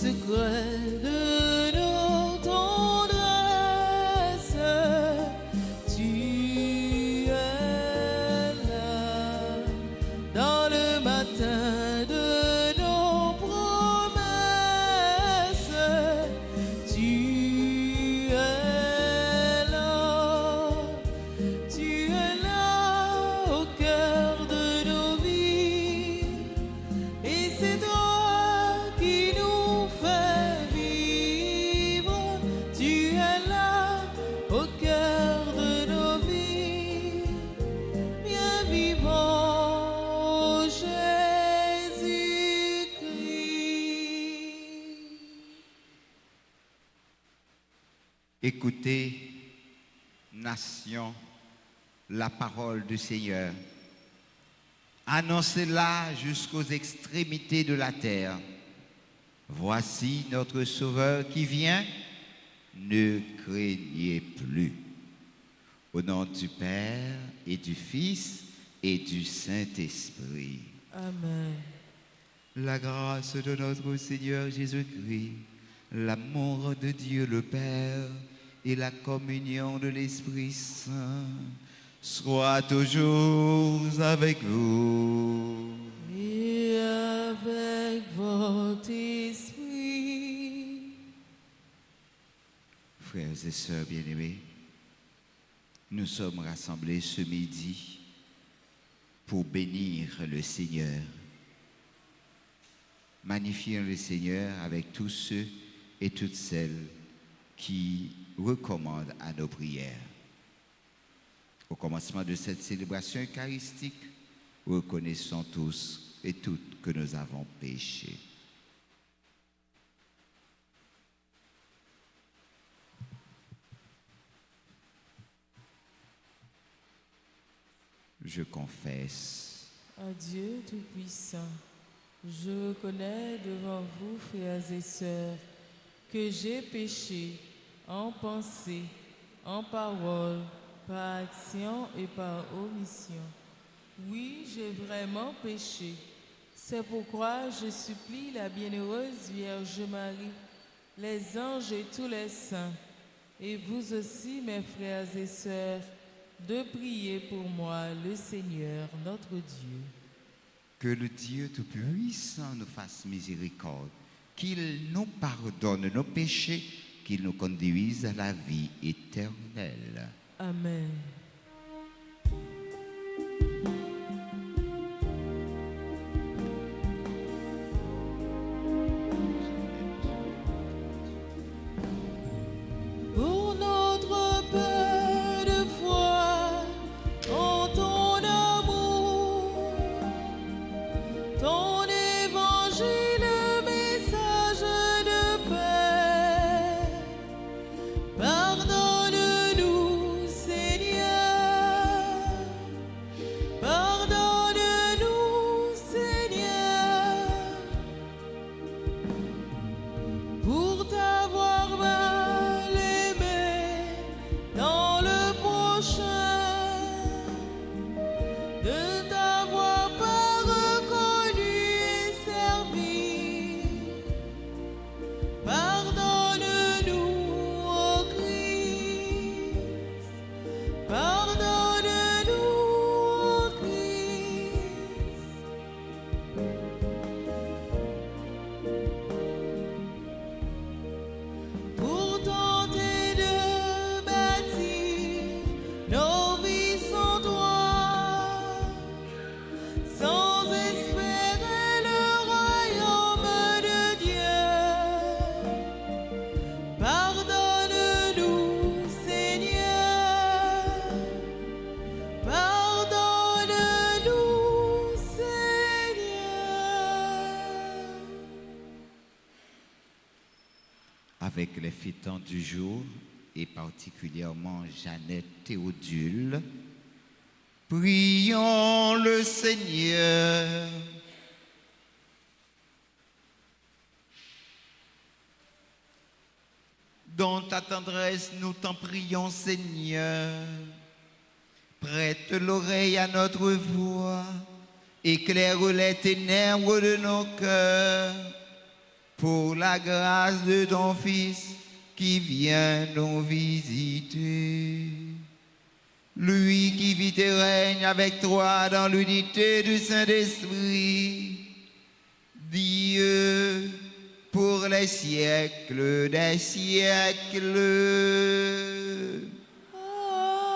secret de nos tendresses, tu es là dans le matin de nos promesses, tu es là au cœur de nos vies, et c'est toi qui nous fais vivre, tu es là au cœur de nos vies, bien vivant Jésus-Christ. Écoutez, nation, la parole du Seigneur. Annoncez-la jusqu'aux extrémités de la terre. Voici notre Sauveur qui vient. Ne craignez plus. Au nom du Père et du Fils et du Saint-Esprit. Amen. La grâce de notre Seigneur Jésus-Christ, l'amour de Dieu le Père et la communion de l'Esprit Saint soient toujours avec vous. Et avec votre esprit. Frères et sœurs bien-aimés, nous sommes rassemblés ce midi pour bénir le Seigneur. Magnifions le Seigneur avec tous ceux et toutes celles qui recommandent à nos prières. Au commencement de cette célébration eucharistique, reconnaissons tous et toutes que nous avons péché. Je confesse À Dieu Tout-Puissant, je reconnais devant vous, frères et sœurs, que j'ai péché en pensée, en parole, par action et par omission. Oui, j'ai vraiment péché. C'est pourquoi je supplie la bienheureuse Vierge Marie, les anges et tous les saints, et vous aussi, mes frères et sœurs, de prier pour moi, le Seigneur, notre Dieu. que le Dieu Tout-Puissant nous fasse miséricorde, qu'il nous pardonne nos péchés, qu'il nous conduise à la vie éternelle. Amen. Pour notre peu de foi en ton amour, ton évangile, message de paix, pardonne-nous, Seigneur, pardonne-nous, Seigneur, pour t'avoir mal aimé dans le prochain, de t'avoir pas reconnu et servi. Pardonne-nous, ô Christ, pardonne-nous, ô Christ. Pour tenter de bâtir nos vies sans toi, sans espérer le royaume de Dieu. Pardonne-nous, Seigneur, pardonne-nous, Seigneur. Avec les fêtants du jour, et particulièrement Jeannette Théodule, prions le Seigneur. Dans ta tendresse, nous t'en prions, Seigneur. Prête l'oreille à notre voix, éclaire les ténèbres de nos cœurs, pour la grâce de ton Fils qui vient nous visiter. Lui qui vit et règne avec toi dans l'unité du Saint-Esprit, Dieu, pour les siècles des siècles. Amen.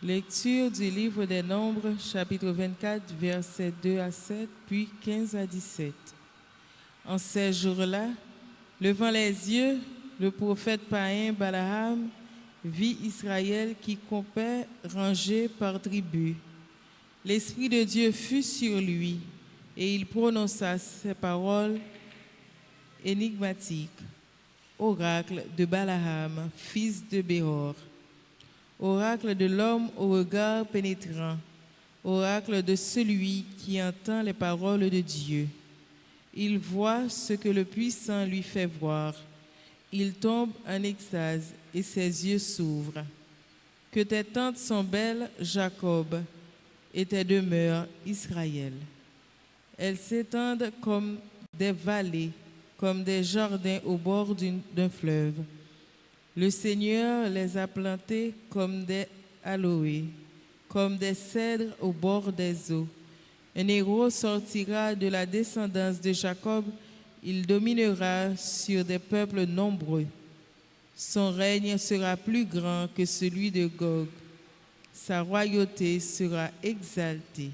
Lecture du livre des Nombres, chapitre 24, versets 2 à 7, puis 15 à 17. En ces jours-là, levant les yeux, le prophète païen Balaam vit Israël qui comptait rangé par tribu. L'Esprit de Dieu fut sur lui, et il prononça ces paroles énigmatiques. Oracle de Balaam, fils de Béor. Oracle de l'homme au regard pénétrant, oracle de celui qui entend les paroles de Dieu. Il voit ce que le puissant lui fait voir. Il tombe en extase et ses yeux s'ouvrent. Que tes tentes sont belles, Jacob, et tes demeures, Israël. Elles s'étendent comme des vallées, comme des jardins au bord d'un fleuve. Le Seigneur les a plantés comme des aloés, comme des cèdres au bord des eaux. Un héros sortira de la descendance de Jacob, il dominera sur des peuples nombreux. Son règne sera plus grand que celui de Gog, sa royauté sera exaltée.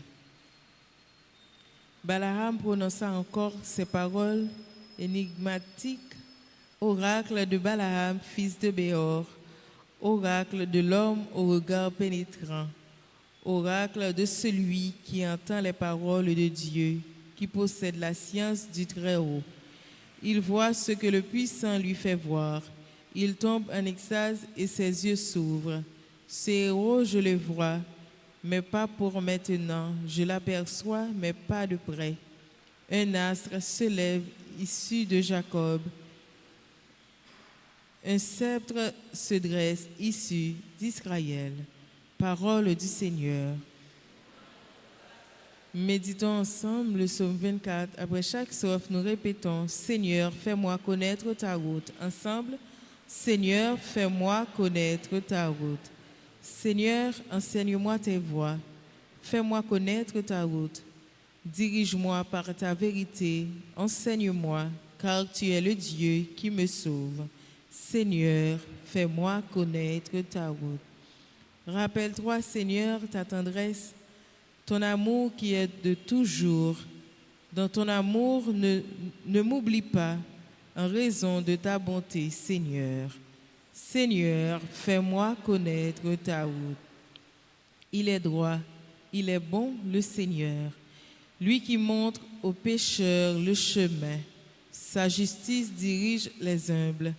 Balaam prononça encore ces paroles énigmatiques. Oracle de Balaam, fils de Béor, oracle de l'homme au regard pénétrant, oracle de celui qui entend les paroles de Dieu, qui possède la science du Très-Haut. Il voit ce que le puissant lui fait voir. Il tombe en extase et ses yeux s'ouvrent. Ce héros, je le vois, mais pas pour maintenant. Je l'aperçois, mais pas de près. Un astre se lève issu de Jacob. Un sceptre se dresse issu d'Israël. Parole du Seigneur. Méditons ensemble le psaume 24. Après chaque strophe, nous répétons « Seigneur, fais-moi connaître ta route ». Ensemble, « Seigneur, fais-moi connaître ta route ». Seigneur, enseigne-moi tes voies. Fais-moi connaître ta route. Dirige-moi par ta vérité. Enseigne-moi, car tu es le Dieu qui me sauve. Seigneur, fais-moi connaître ta route. Rappelle-toi, Seigneur, ta tendresse, ton amour qui est de toujours. Dans ton amour, ne m'oublie pas en raison de ta bonté, Seigneur. Seigneur, fais-moi connaître ta route. Il est droit, il est bon, le Seigneur, lui qui montre aux pécheurs le chemin. Sa justice dirige les humbles.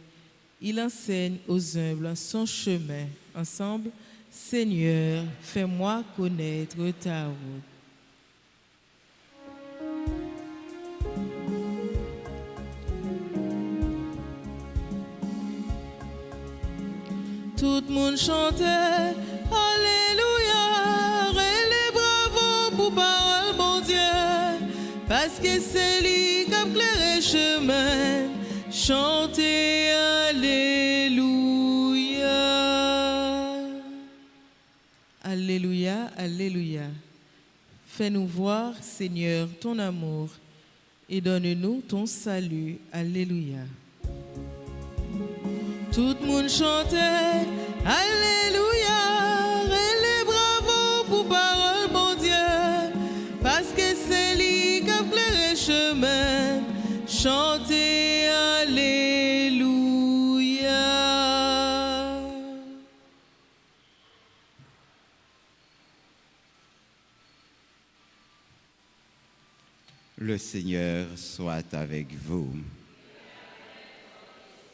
Il enseigne aux humbles son chemin. Ensemble, Seigneur, fais-moi connaître ta route. Tout le monde chantait Alléluia, et les bravos pour parole, bon Dieu, parce que c'est lui qui a éclairé chemin. Chantez Alléluia. Alléluia, Alléluia. Fais-nous voir, Seigneur, ton amour et donne-nous ton salut. Alléluia. Tout le monde chantait Alléluia, et les bravos pour parole, bon Dieu, parce que c'est lui qui a éclairé chemin. Chantez Alléluia. Le Seigneur soit avec vous.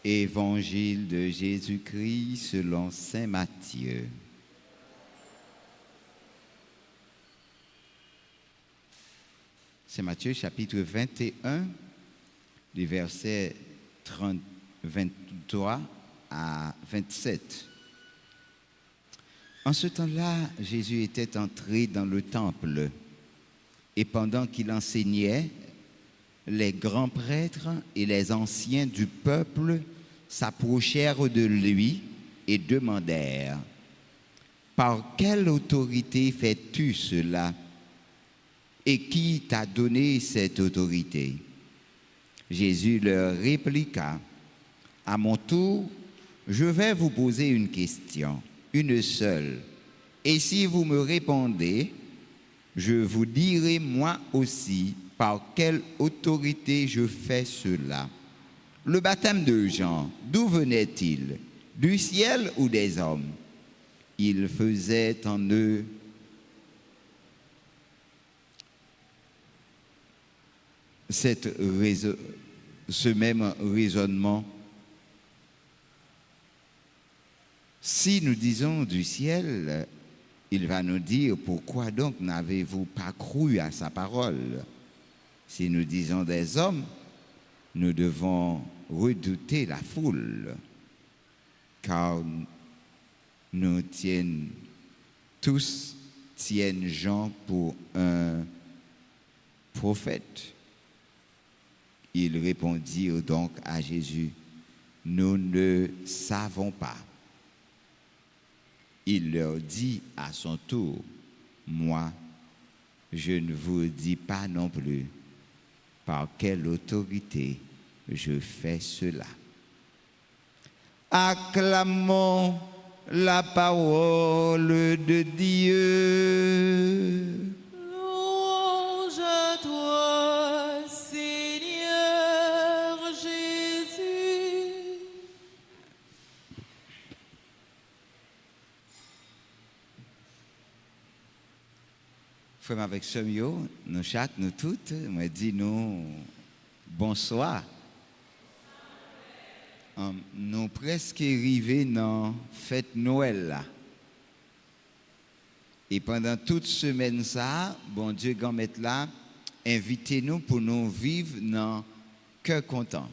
Évangile de Jésus-Christ selon saint Matthieu. Saint Matthieu chapitre 21, les versets 23 à 27. En ce temps-là, Jésus était entré dans le temple et pendant qu'il enseignait, les grands prêtres et les anciens du peuple s'approchèrent de lui et demandèrent : « Par quelle autorité fais-tu cela ? Et qui t'a donné cette autorité ?» Jésus leur répliqua : « À mon tour, je vais vous poser une question, une seule. Et si vous me répondez, je vous dirai moi aussi par quelle autorité je fais cela. Le baptême de Jean, d'où venait-il? Du ciel ou des hommes? Il faisait en eux ce même raisonnement. Si nous disons du ciel, il va nous dire: pourquoi donc n'avez-vous pas cru à sa parole? Si nous disons des hommes, nous devons redouter la foule, car tous tiennent Jean pour un prophète. Ils répondirent donc à Jésus: nous ne savons pas. Il leur dit à son tour: moi, je ne vous dis pas non plus par quelle autorité je fais cela. Acclamons la parole de Dieu. Louange à toi, Seigneur Jésus. Frère avec Somio, nous chaque, nous toutes, moi dis nous bonsoir. Nous presque arrivés dans fête Noël là. Et pendant toute semaine ça, bon Dieu grand mettre là, invitez-nous pour nous vivre dans cœur content.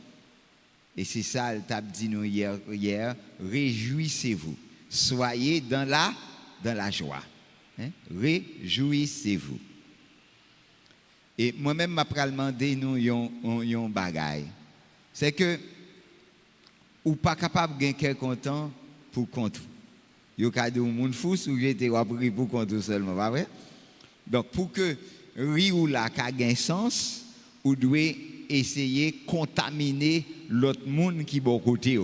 Et c'est ça, le t'a dit nous hier, réjouissez-vous. Soyez dans la joie. Hein? Réjouissez-vous. Et moi-même, m'a demandé nous yon bagaille. C'est que ou pas capable de gagner content pour contre. Yo ka de moun fou ou j'étais appris pour contre seulement, pas vrai? Donc pour que ri ou la ka gagne sens, ou doit essayer contaminer l'autre monde qui bon côté.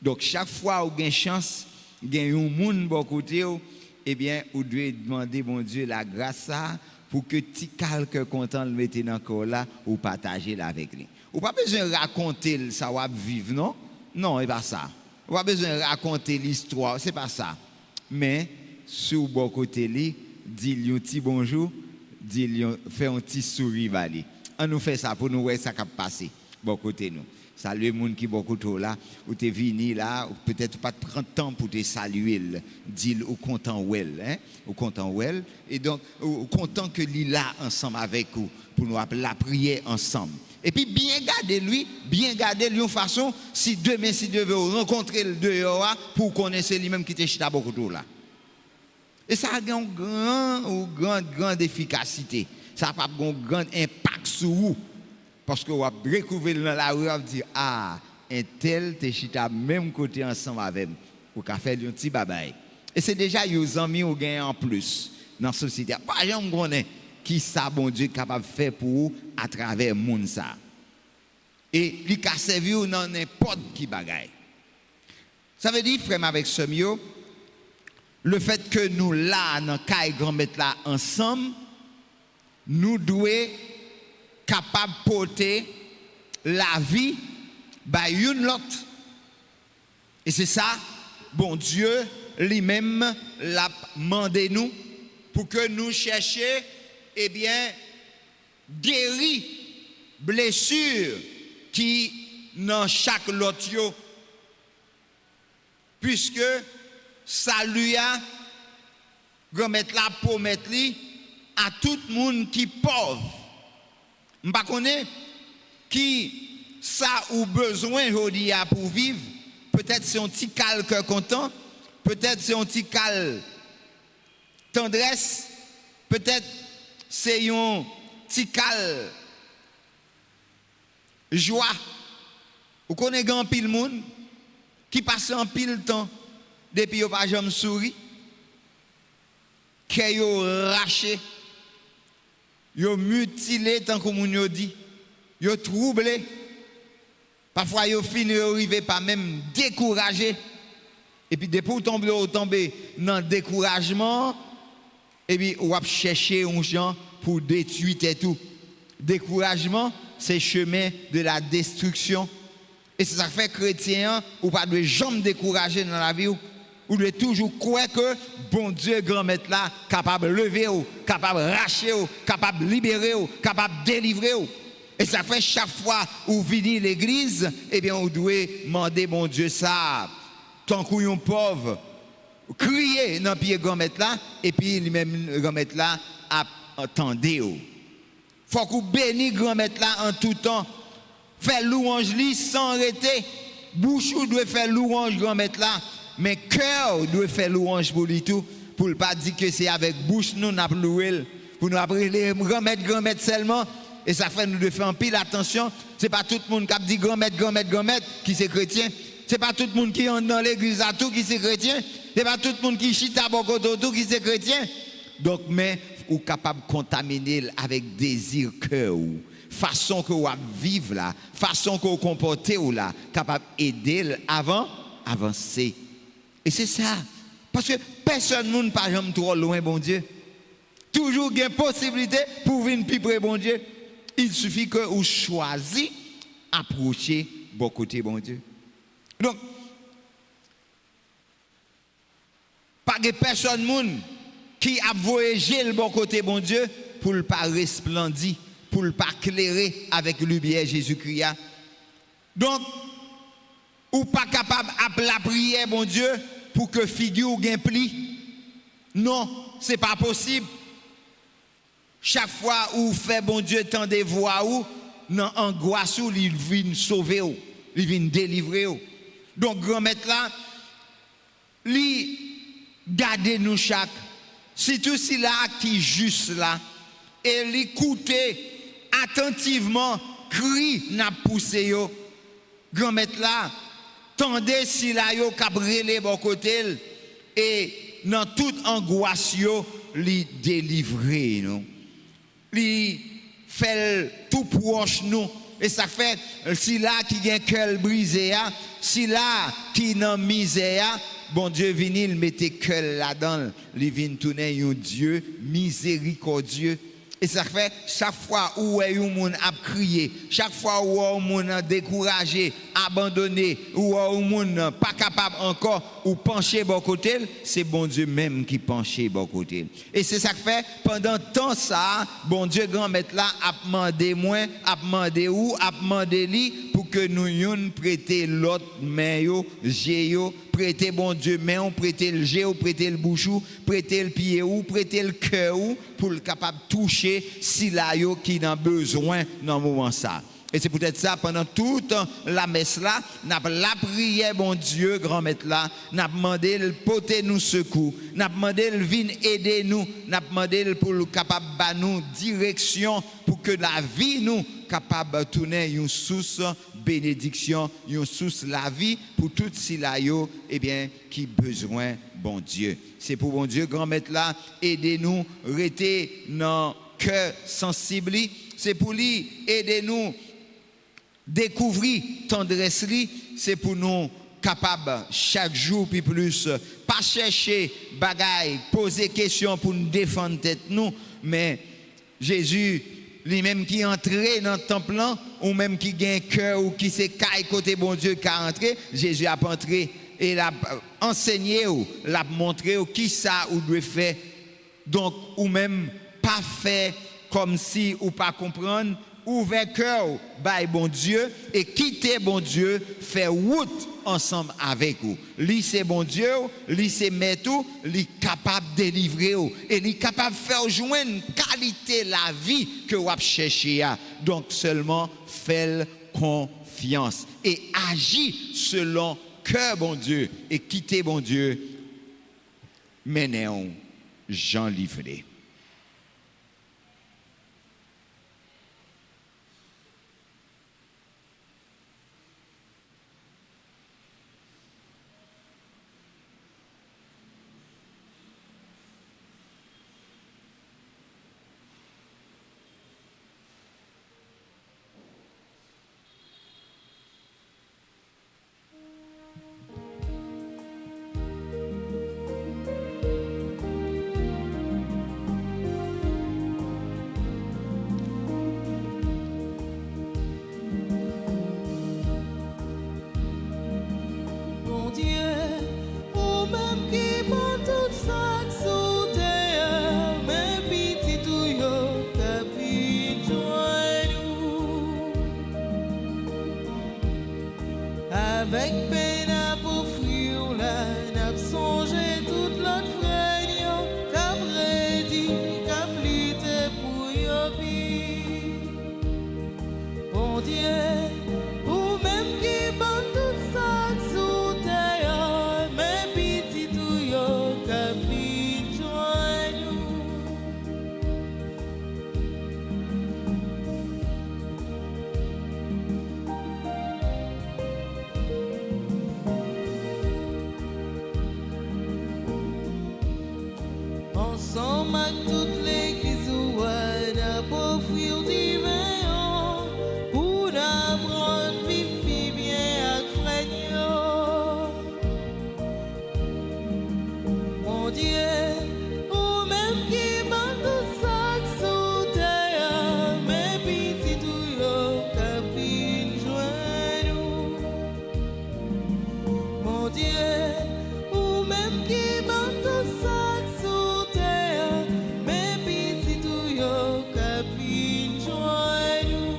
Donc chaque fois ou gagne chance, gagne un monde bon côté, eh bien, vous devez demander, bon Dieu, la grâce ça, pour que tu calques content le mettez dans le corps là, ou partager avec lui. Ou pas besoin de raconter ça va vivre, non? Non, c'est pas ça. Ou pas besoin de raconter l'histoire, c'est pas ça. Mais, sur bon côté lui, dis-lui un petit bonjour, dis-lui, fais un petit sourire, on nous fait ça pour nous voir ça qui passer, bon côté nous. Salut les gens qui beaucoup trop là, ou t'es venu là, ou peut-être pas prendre temps pour te saluer, dire ou content well, hein, ou content well, et donc ou content que lui là ensemble avec vous pour nous appeler la prière ensemble. Et puis bien garder lui en façon si demain si devez rencontrer le dehors pour connaître lui-même qui était chita beaucoup trop là. Et ça a une grande efficacité. Ça a pas un grand impact sur vous. Parce que vous avez découvert dans la rue, vous avez dit, ah, un tel te chita même côté ensemble avec vous. Vous avez fait un petit babaye. Et c'est déjà vos amis qui gagnent en plus dans la société. Pas jamais connaît qui ça, bon Dieu, capable de faire pour vous à travers le monde. Et il a servi dans n'importe qui bagaille. Ça veut dire, frère, avec ce mieux, le fait que nous là, dans le cas grand-mère là, ensemble, nous devons capable de porter la vie by une l'autre. Et c'est ça, bon Dieu lui-même l'a demandé nous pour que nous cherchions, eh bien, guéri blessure qui dans chaque lot yo, puisque salut a remettre la promettre li à tout le monde qui pauvre. M'pa connaît qui ça ou besoin aujourd'hui pour vivre. Peut-être c'est un petit cal cœur content, peut-être c'est un petit cal tendresse, peut-être c'est un petit cal joie. Vous connaissez grand pile monde qui passe en pile temps depuis yo pas jamais souri, que yo raché, yo mutilé tant que moun yo dit, yo troublé. Parfois yo fini yo arrivé pas même découragé. Et puis depuis tomber dans le découragement, et puis on va chercher un gens pour détruire tout. Découragement, c'est le chemin de la destruction. Et c'est ça fait chrétien ou pas de jamais décourager dans la vie ou de toujours croire que bon Dieu grand maître là capable de lever ou capable de racher ou capable de libérer ou capable de délivrer ou. Et ça fait chaque fois où venez l'église, eh bien on doit demander bon Dieu ça. Tant qu'on est pauvre, crier dans le pied grand maître là et puis lui-même grand maître là attendez. Faut qu'on bénisse grand maître là en tout temps. Faire louange lui sans arrêter. Bouche doit faire louange grand maître là, mais cœur doit faire louange pour lui tout, pour ne pas dire que c'est avec bouche nous n'a loué, pour nous appeler grand maître seulement. Et ça fait nous de faire un pile attention. C'est pas tout le monde qui dit grand maître qui c'est chrétien. C'est pas tout le monde qui est dans l'église à tout qui c'est chrétien. C'est pas tout le monde qui chita beaucoup tout qui c'est chrétien. Donc mais ou capable de contaminer avec désir cœur ou façon que vous vivre là, façon que vous comportez ou là, capable d'aider avant avancer. Et c'est ça. Parce que personne ne pas jamais trop loin bon Dieu. Toujours il y a une possibilité pour venir plus près bon Dieu. Il suffit que vous choisissez approcher bon côté bon Dieu. Donc pas de personne qui a voyagé le bon côté bon Dieu pour ne pas resplendir, pour ne pas éclairer avec le lumière Jésus-Christ. Donc ou pas capable d'appeler la prière bon Dieu pour que figure gagne pli. Non, c'est pas possible. Chaque fois où fait bon Dieu tant des voix ou dans angoisse ou il vient sauver ou, il vient délivrer ou. Donc grand maître là li garder nous chaque si tout si là qui juste là et l'écouter attentivement cri n'a poussé yo grand maître là tendez si là yo cabrelé bon côté et dans toute angoisse yo li délivrer nous li fait tout proche nous et ça fait si là qui a un cœur brisé si là qui dans misère bon Dieu vient il mettait cœur là-dedans il vient tourner un Dieu miséricordieux. Et ça fait chaque fois où un monde a crié, chaque fois où un monde a découragé, abandonné, où un monde pas capable encore ou pencher bon côté, c'est bon Dieu même qui penche bon côté. Et c'est ça que fait pendant tant ça, bon Dieu grand maître là a demandé moi, a demandé où, a demandé lui pour que nous yon prêter l'autre main yo, yo, prêter bon Dieu main, prêter le géo, prêter le bouchou, prêter le pied ou, prêter le cœur ou pour le capable toucher si la yo qui n'a besoin dans le moment ça. Et c'est peut-être ça, pendant toute la messe là, n'a la prière, bon Dieu, grand maître là, n'a demandé de porter nous secours, n'a demandé de venir aider nous, n'a demandé pour le capable de nous direction pour que la vie nous capable de tourner une source bénédiction, une source la vie pour tout si la yo, eh bien, qui besoin, bon Dieu. C'est pour bon Dieu, grand maître là, aidez-nous, rester dans cœur sensible, c'est pour lui, aidez-nous découvrir tendresse, c'est pour nous capables chaque jour puis plus pas chercher bagaille, poser question pour nous défendre tête nous, mais Jésus lui-même qui entré dans le temple ou même qui gagne cœur ou qui s'est caille côté bon Dieu qui a entré, Jésus a entré et l'a enseigné ou l'a montré ou qui ça ou doit faire. Donc ou même pas faire comme si ou pas comprendre, ouvert cœur, by bon Dieu, et quitter bon Dieu, faire route ensemble avec vous. Lui c'est bon Dieu, lui c'est maître, lui capable de délivrer, et lui capable de faire joindre une qualité la vie que vous cherchez. Donc seulement faites confiance et agis selon cœur bon Dieu et quitter bon Dieu. Menez-on Jean livré. Avec peine à poursuivre la n'a songé toute l'autre frère qu'a prédit qu'a plité pour y vivre. Bon Dieu, ou même qui bat tout ça sous terre, mais petit tout yo qu'a pris joint nous. Ensemble avec toute l'église où on a beau offrir divin pour apprendre vivre bien avec frère. Mon Dieu, ou même qui bat tout ça sous terre, mais petit tout yo capine joint nous. Mon Dieu, ou même qui bat tout ça sous terre, mais petit tout yo capine joint nous.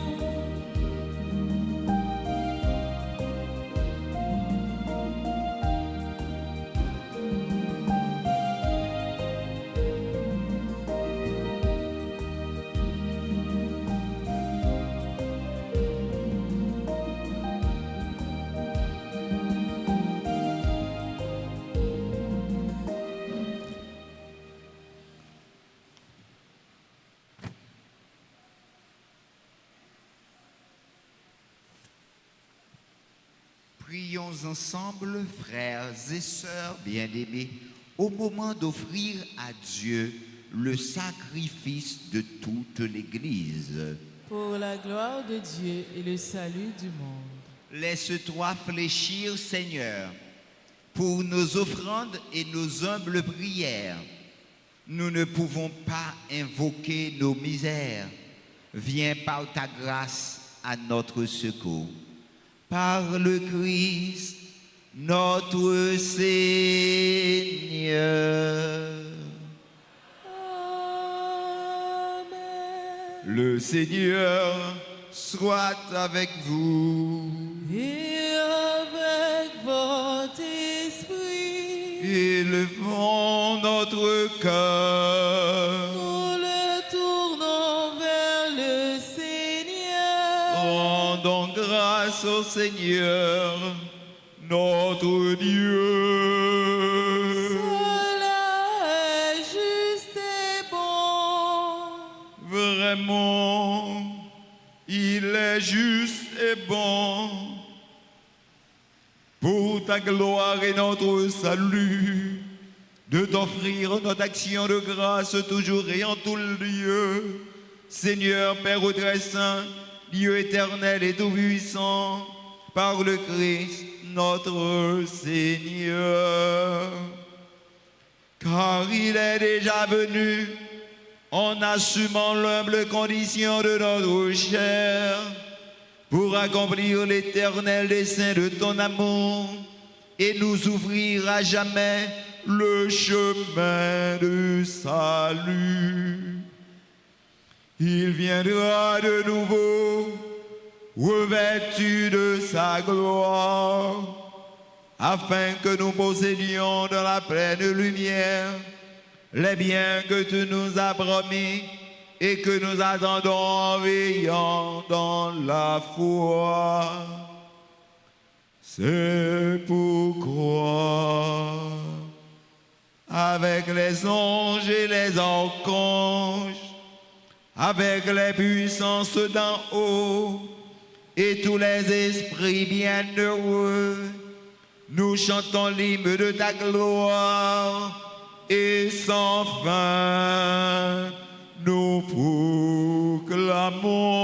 Prions ensemble, frères et sœurs bien-aimés, au moment d'offrir à Dieu le sacrifice de toute l'Église. Pour la gloire de Dieu et le salut du monde. Laisse-toi fléchir, Seigneur, pour nos offrandes et nos humbles prières. Nous ne pouvons pas invoquer nos misères. Viens par ta grâce à notre secours. Par le Christ, notre Seigneur. Amen. Le Seigneur soit avec vous. Et avec votre esprit, Élevons notre cœur. nous le tournons vers le Seigneur. Rendons grâce au Seigneur, notre Dieu. Cela est juste et bon. Vraiment, il est juste et bon. Pour ta gloire et notre salut, de t'offrir notre action de grâce toujours et en tout lieu. Seigneur, Père très saint, Dieu éternel et tout-puissant, par le Christ, notre Seigneur. Car il est déjà venu en assumant l'humble condition de notre chair, pour accomplir l'éternel dessein de ton amour et nous ouvrir à jamais le chemin du salut. Il viendra de nouveau, revêtu de sa gloire, afin que nous possédions dans la pleine lumière les biens que tu nous as promis et que nous attendons en veillant dans la foi. C'est pourquoi, avec les anges et les archanges, avec les puissances d'en haut et tous les esprits bienheureux, nous chantons l'hymne de ta gloire et sans fin nous proclamons.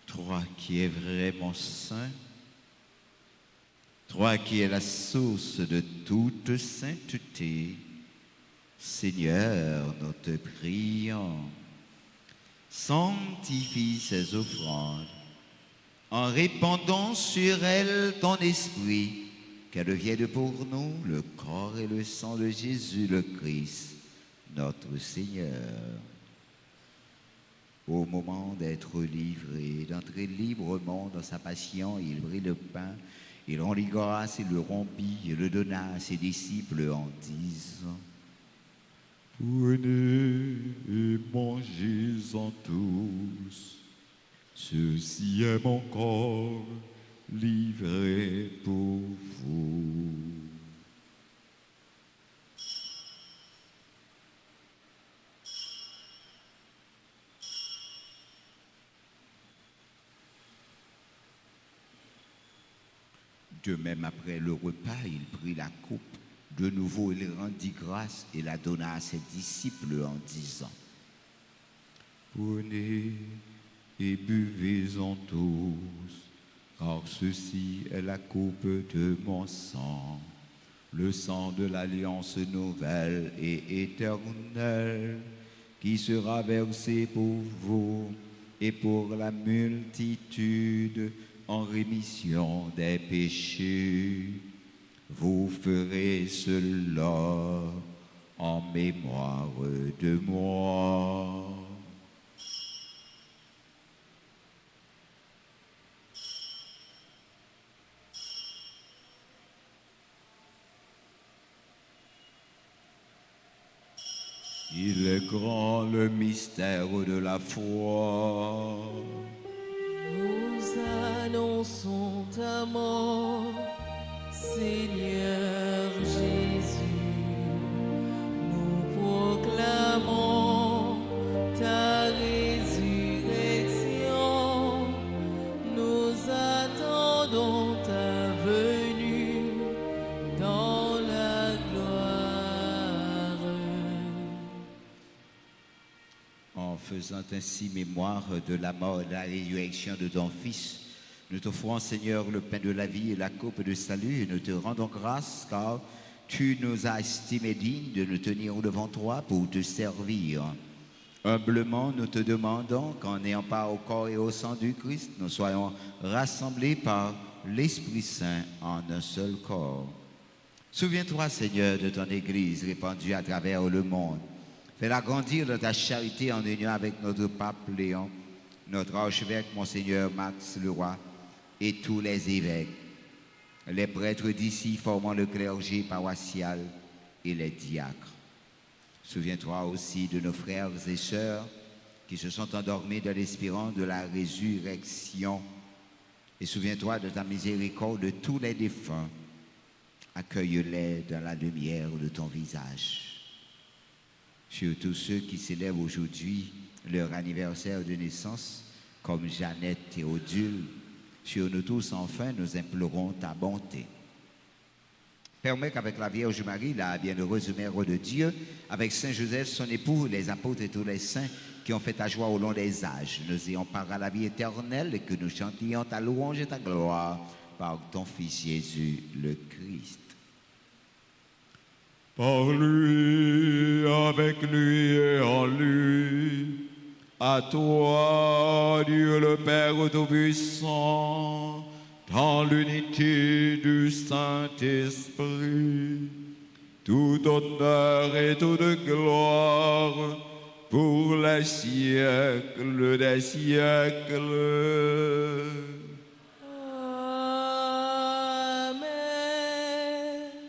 Toi qui es vraiment saint, toi qui es la source de toute sainteté, Seigneur, nous te prions, sanctifie ces offrandes en répandant sur elles ton esprit, qu'elles deviennent pour nous le corps et le sang de Jésus le Christ, notre Seigneur. Au moment d'être livré, d'entrer librement dans sa passion, il prit le pain, il rendit grâce, il le rompit et le donna à ses disciples en disant: Prenez et mangez-en tous, ceci est mon corps livré pour vous. De même, après le repas, il prit la coupe. De nouveau, il rendit grâce et la donna à ses disciples en disant: Prenez et buvez-en tous, car ceci est la coupe de mon sang, le sang de l'alliance nouvelle et éternelle, qui sera versé pour vous et pour la multitude en rémission des péchés. Vous ferez cela en mémoire de moi. Il est grand le mystère de la foi. Nous annonçons ta mort, Seigneur Jésus. Nous proclamons ta résurrection faisant ainsi mémoire de la mort et de la résurrection de ton Fils, nous t'offrons, Seigneur, le pain de la vie et la coupe de salut, et nous te rendons grâce, car tu nous as estimés dignes de nous tenir devant toi pour te servir. Humblement, nous te demandons qu'en ayant part au corps et au sang du Christ, nous soyons rassemblés par l'Esprit Saint en un seul corps. Souviens-toi, Seigneur, de ton Église répandue à travers le monde. Fais-la grandir de ta charité en union avec notre pape Léon, notre archevêque, Monseigneur Max Leroy, et tous les évêques, les prêtres d'ici formant le clergé paroissial et les diacres. Souviens-toi aussi de nos frères et sœurs qui se sont endormis dans l'espérance de la résurrection. Et souviens-toi de ta miséricorde de tous les défunts. Accueille-les dans la lumière de ton visage. Sur tous ceux qui célèbrent aujourd'hui leur anniversaire de naissance, comme Jeannette et Odile, sur nous tous, enfin, nous implorons ta bonté. Permets qu'avec la Vierge Marie, la bienheureuse Mère de Dieu, avec Saint Joseph, son époux, les apôtres et tous les saints qui ont fait ta joie au long des âges, nous ayons part à la vie éternelle et que nous chantions ta louange et ta gloire par ton Fils Jésus le Christ. Par lui, avec lui et en lui, à toi, Dieu le Père Tout-Puissant, dans l'unité du Saint-Esprit, tout honneur et toute gloire pour les siècles des siècles.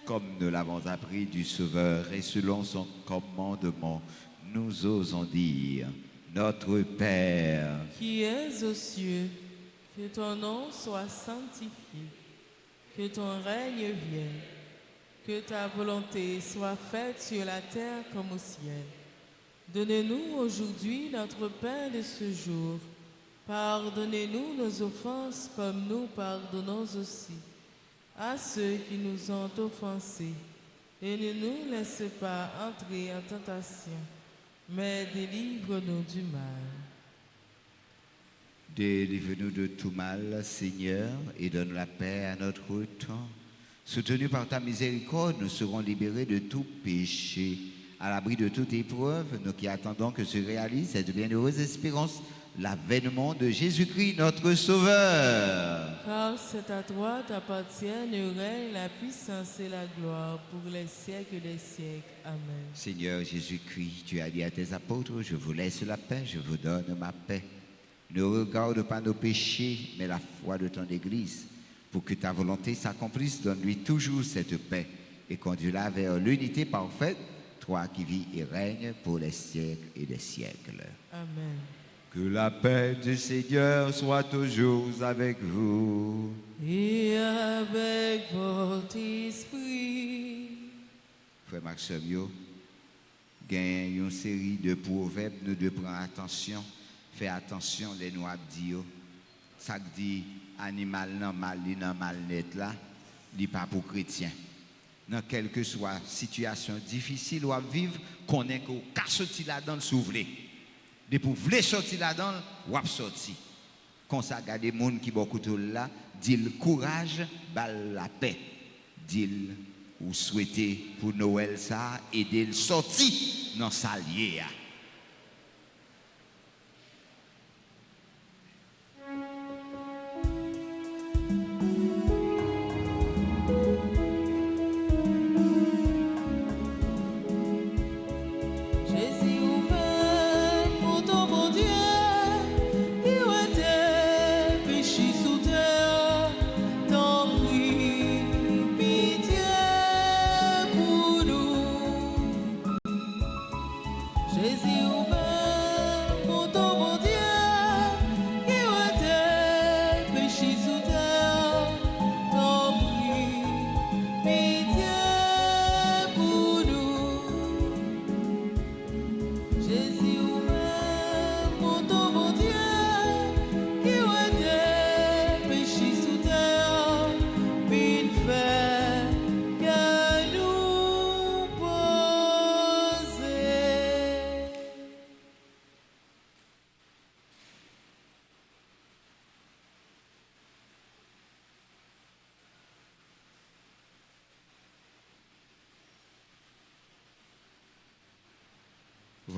Comme nous l'avons appris du Sauveur et selon son commandement, nous osons dire, Notre Père, qui es aux cieux, que ton nom soit sanctifié, que ton règne vienne, que ta volonté soit faite sur la terre comme au ciel. Donne-nous aujourd'hui notre pain de ce jour. Pardonnez-nous nos offenses comme nous pardonnons aussi à ceux qui nous ont offensés. Et ne nous laisse pas entrer en tentation, mais délivre-nous du mal. Délivre-nous de tout mal, Seigneur, et donne la paix à notre temps. Soutenus par ta miséricorde, nous serons libérés de tout péché. À l'abri de toute épreuve, nous qui attendons que se réalise cette bienheureuse espérance, l'avènement de Jésus-Christ, notre Sauveur. Car c'est à toi t'appartiennent le règne, la puissance et la gloire pour les siècles des siècles. Amen. Seigneur Jésus-Christ, tu as dit à tes apôtres, je vous laisse la paix, je vous donne ma paix. Ne regarde pas nos péchés, mais la foi de ton Église. Pour que ta volonté s'accomplisse, donne-lui toujours cette paix et conduis-la vers l'unité parfaite, toi qui vis et règnes pour les siècles et des siècles. Amen. Que la paix du Seigneur soit toujours avec vous. Et avec votre esprit. Frère Maxime, il y a une série de proverbes, nous devons prendre attention. Fais attention, les noirs disent. Ça dit, animal non mal, net là, il n'est pas pour chrétien. Dans quelle que soit la situation difficile ou à vivre, qu'on est qu'au cas sorti là-dedans le souffler. De pour vouloir sortir là-dedans, ou à sortir. Quand ça regarde des gens qui beaucoup tout là, dit le courage, balle la paix. Dit ou souhaiter pour Noël ça, aider le sortir dans sa liée. Jésus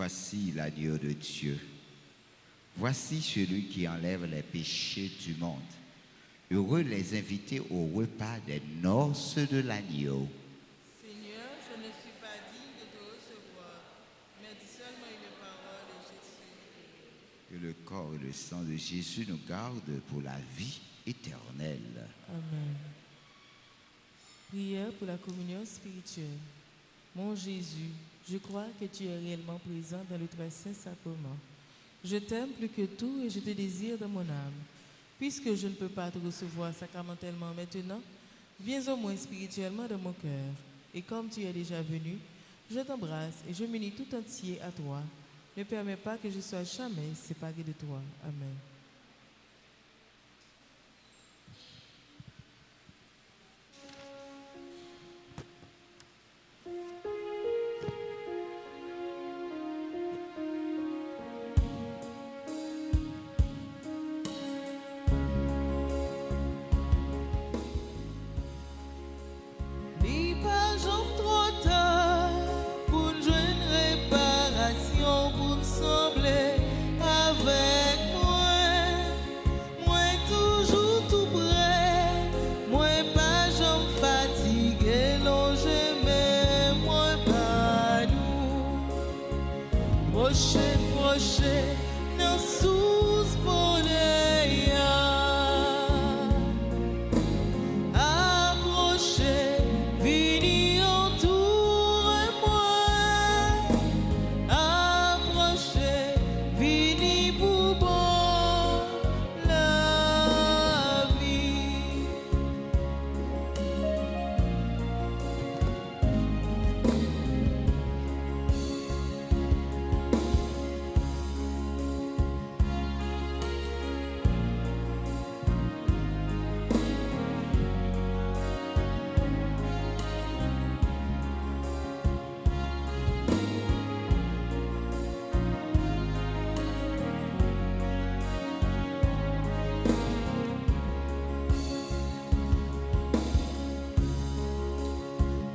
Voici l'agneau de Dieu. Voici celui qui enlève les péchés du monde. Heureux les invités au repas des noces de l'agneau. Seigneur, je ne suis pas digne de te recevoir, mais dis seulement une parole et je suis. Que le corps et le sang de Jésus nous gardent pour la vie éternelle. Amen. Prière pour la communion spirituelle. Mon Jésus, je crois que tu es réellement présent dans le très saint sacrement. Je t'aime plus que tout et je te désire dans mon âme. Puisque je ne peux pas te recevoir sacramentellement maintenant, viens au moins spirituellement dans mon cœur. Et comme tu es déjà venu, je t'embrasse et je m'unis tout entier à toi. Ne permets pas que je sois jamais séparé de toi. Amen. Ni pas jamais trop tard pour nous joindre réparation, pour nous sembler avec moi. Moi toujours tout près, moi pas jamais fatigué, longer mais moi pas nous. Proche, dans sous bonheur. Approchez, venez entoure moi. Approchez, venez pour bon la vie.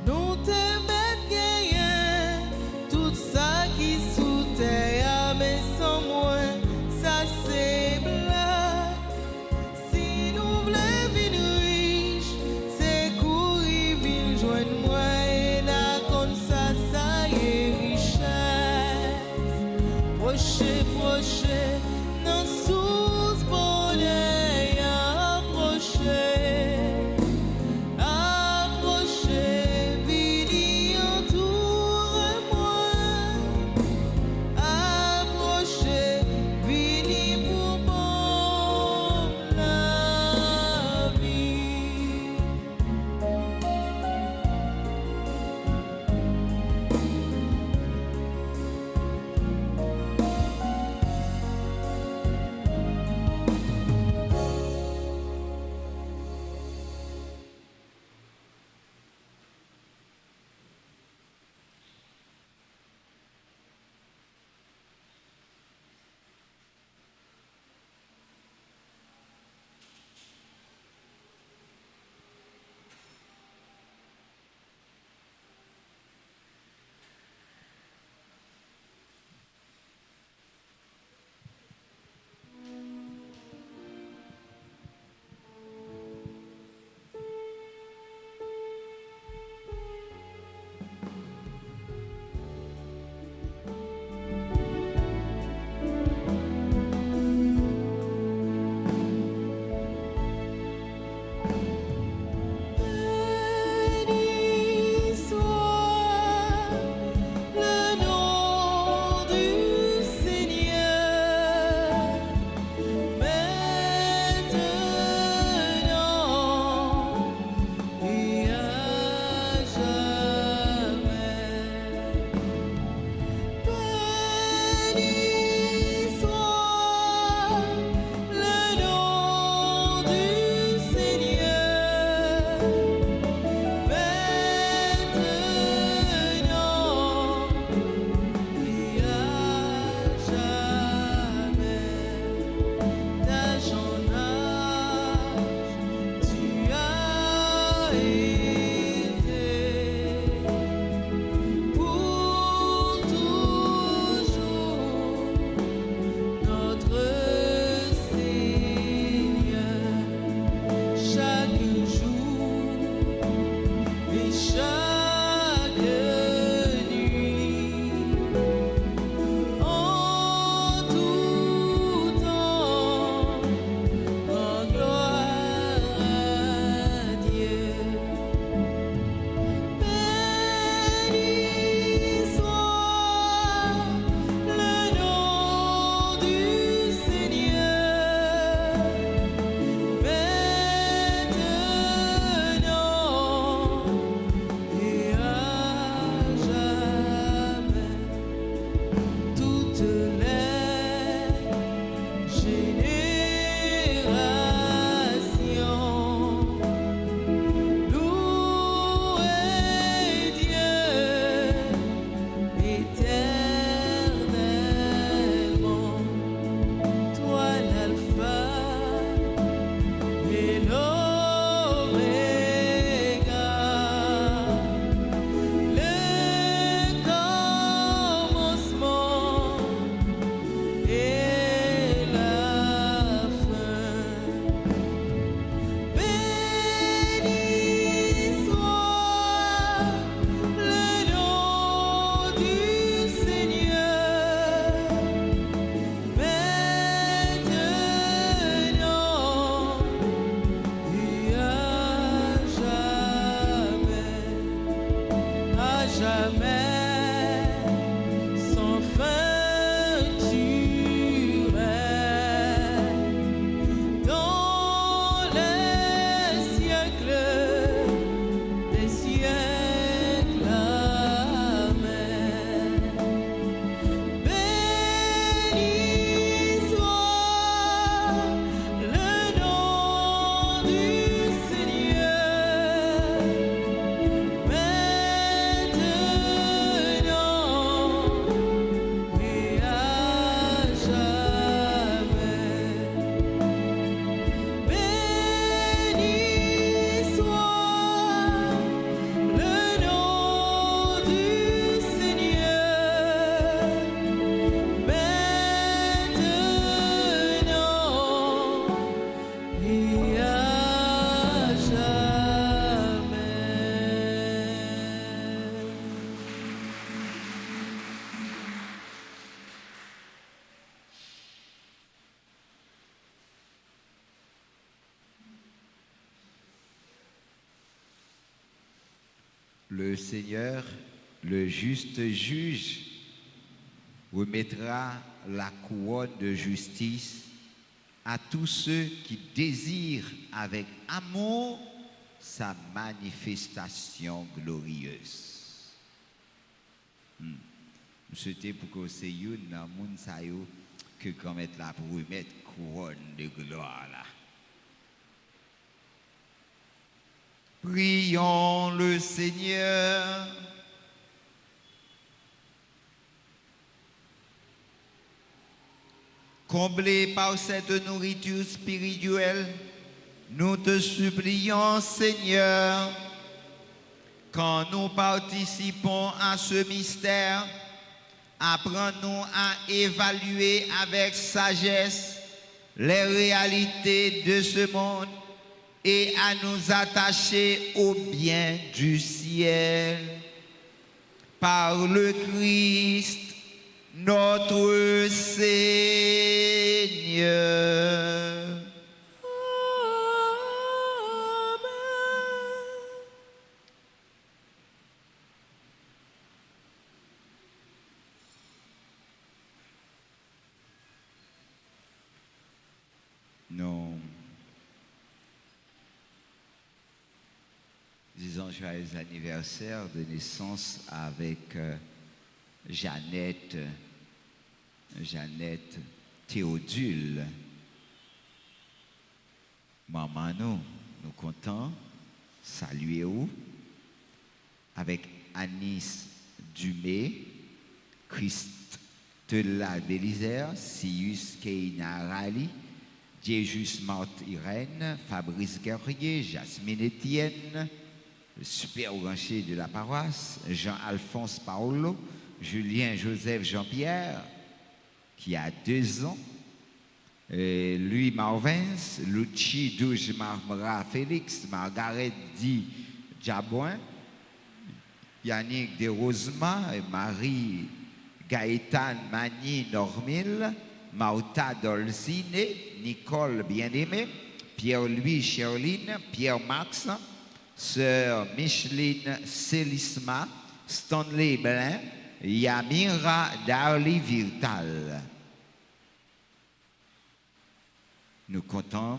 Nous t'aimons gagner tout ça qui sous terre, mais sans moi, ça c'est blague. Si nous voulons vivre riche, c'est courir, vite joindre moi et là comme ça y est richesse. Proche, non sous bonheur, approchez. Approchez, venez entoure moi. Approchez, venez pour bon la vie. Pour toujours. jamais, sans fin tu règnes dans les siècles des siècles. Amen. Béni soit le nom du Seigneur, maintenant et à jamais. Béni soit le nom du Seigneur, maintenant et à Le Seigneur, le juste juge, remettra la couronne de justice à tous ceux qui désirent avec amour sa manifestation glorieuse. C'était pour que c'est une dans le monde ça yo que quand mettre là pour remettre couronne de gloire là. Prions le Seigneur. Comblés par cette nourriture spirituelle, nous te supplions, Seigneur, quand nous participons à ce mystère, apprends-nous à évaluer avec sagesse les réalités de ce monde et à nous attacher au bien du ciel. Par le Christ, notre Seigneur. Nous disons joyeux anniversaire de naissance avec Jeannette Théodule. Maman, nous comptons saluer vous avec Anis Dumé, Christela Bélisère, Sius Keina Rally, Jésus Marthe Irène, Fabrice Guerrier, Jasmine Etienne, le super branché de la paroisse, Jean-Alphonse Paolo, Julien Joseph Jean-Pierre, qui a 2 ans, Louis Marvins, Luci Douge Marmara Félix, Margaret Di Jabouin, Yannick de Rosema, Marie Gaëtane Magny Normil, Martha Dolcine, Nicole Bien-Aimé, Pierre-Louis Cherline, Pierre-Max, Sœur Micheline Célisma, Stanley Blin, Yamira Darly Virtal. Nous comptons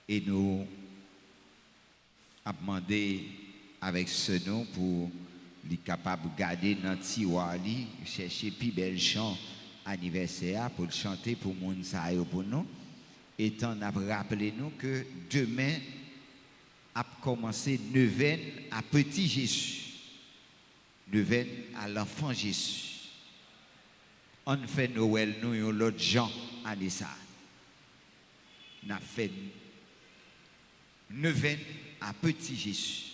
et nous avons demandé avec ce nom pour les capables de garder notre tiroir, chercher plus bel chant anniversaire pour le chanter pour moun sa yo pour nous. Étant rappelé nous que demain a commencé neuvaine à petit Jésus, neuvaine à l'enfant Jésus. On fait Noël nous l'autre Jean année ça. On a fait neuvaine à petit Jésus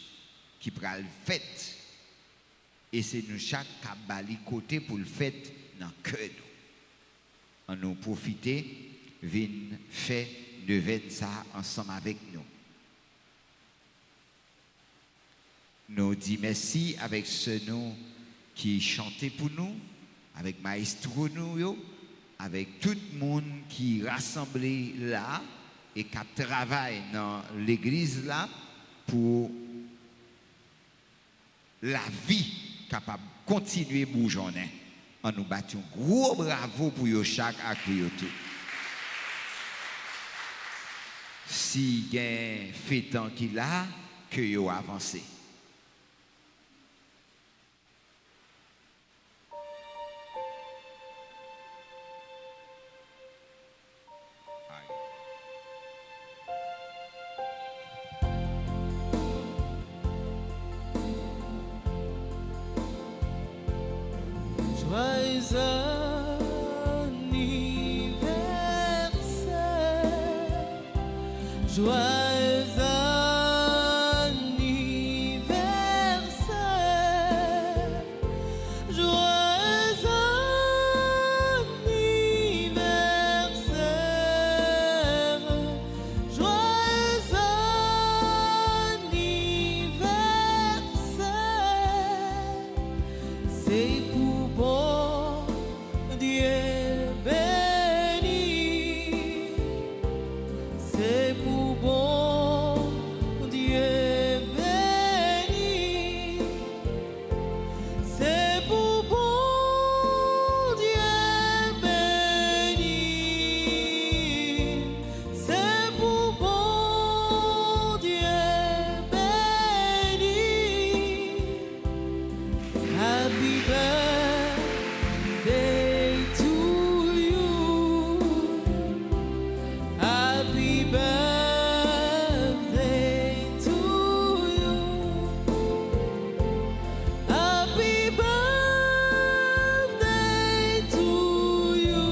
qui prend le fête. Et c'est nous chaque cabali côté pour le fête dans le cœur. On nous profiter, venir faire neuvaine ça ensemble avec nous. Nous disons merci avec ce nom qui chantait pour nous, avec maestro nous, avec tout le monde qui est rassemblé là et qui travaille dans l'église là pour la vie capable de continuer à bourgeonner. On nous battu un gros bravo pour yo chaque ak pour yo tout. Si gen fétan qui là que yo avancé. Joyeux anniversaire, joyeux anniversaire, joyeux anniversaire, joyeux anniversaire. C'est pour bon Dieu béni, c'est pour bon Dieu béni, c'est pour bon Dieu béni, c'est pour bon Dieu béni. Happy birthday to you. Happy birthday to you. Happy birthday to you.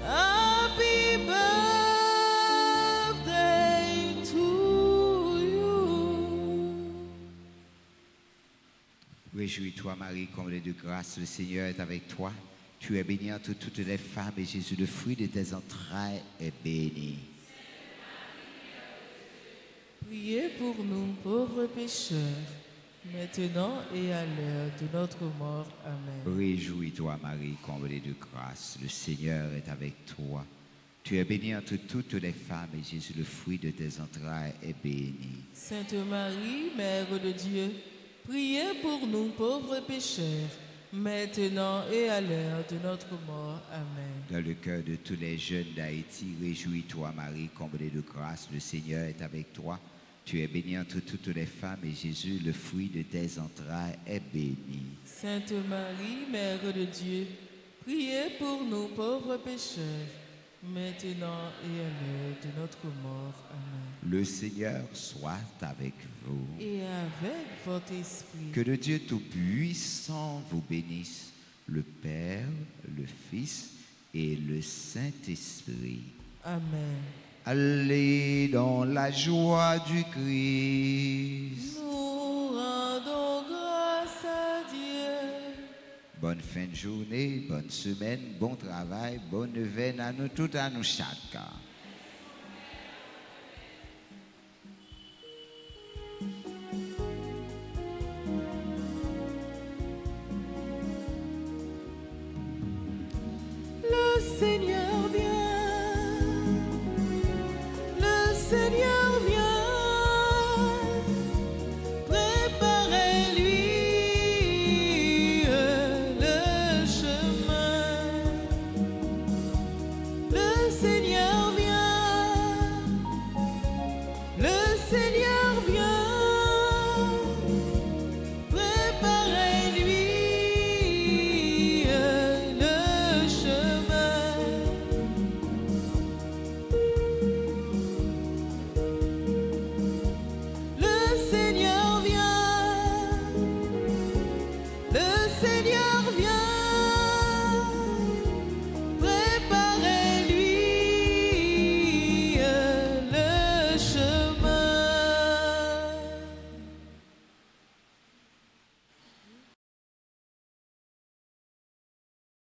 Happy birthday to you. Réjouis-toi, Marie, comblée de grâce, le Seigneur est avec toi. Tu es bénie entre toutes les femmes et Jésus, le fruit de tes entrailles, est béni. Priez pour nous, pauvres pécheurs, maintenant et à l'heure de notre mort. Amen. Réjouis-toi, Marie, comblée de grâce, le Seigneur est avec toi. Tu es bénie entre toutes les femmes et Jésus, le fruit de tes entrailles, est béni. Sainte Marie, Mère de Dieu, priez pour nous, pauvres pécheurs, maintenant et à l'heure de notre mort. Amen. Dans le cœur de tous les jeunes d'Haïti, réjouis-toi, Marie, comblée de grâce, le Seigneur est avec toi. Tu es bénie entre toutes les femmes et Jésus, le fruit de tes entrailles, est béni. Sainte Marie, Mère de Dieu, priez pour nous, pauvres pécheurs, maintenant et à l'heure de notre mort. Amen. Le Seigneur soit avec vous. Et avec votre esprit. Que le Dieu Tout-Puissant vous bénisse, le Père, le Fils et le Saint-Esprit. Amen. Allez dans la joie du Christ. Nous rendons grâce à Dieu. Bonne fin de journée, bonne semaine, bon travail, bonne veine à nous tous, à nous chacun. Le Seigneur vient, le Seigneur vient, préparez-lui le chemin. Le Seigneur vient, le Seigneur vient, préparez-lui le chemin. Le Seigneur vient, le Seigneur